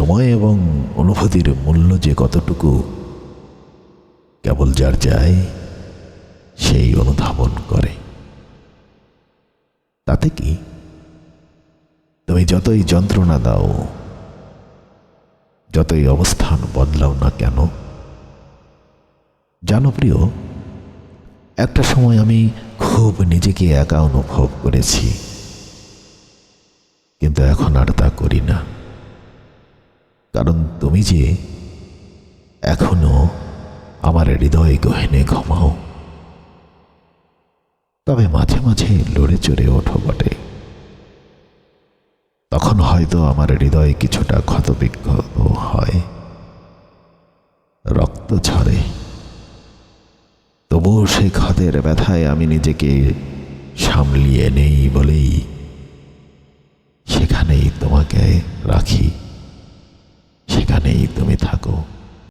সময় এবং অনুভূতির মূল্য যে কতটুকু কেবল যার যায় সেই অনুধাবন করে। তাতে কি, তুমি যতই যন্ত্রণা দাও, যতই অবস্থান বদলাও না কেন, জানো প্রিয়, একটা সময় আমি খুব নিজেকে একা অনুভব করেছি, কিন্তু এখন আর তা করি না। কারণ তুমি যে এখনো আমার হৃদয় গহনে ঘুমাও। তবে মাঝে মাঝে লড়ে চড়ে ওঠো বটে, তখন হয়তো আমার হৃদয় কিছুটা ক্ষতবিক্ষত হয়, রক্ত ঝরে। তবুও সেই ক্ষতের ব্যথায় আমি নিজেকে সামলিয়ে নেই বলেই সেখানেই তোমাকে রাখি, সেখানেই তুমি থাকো।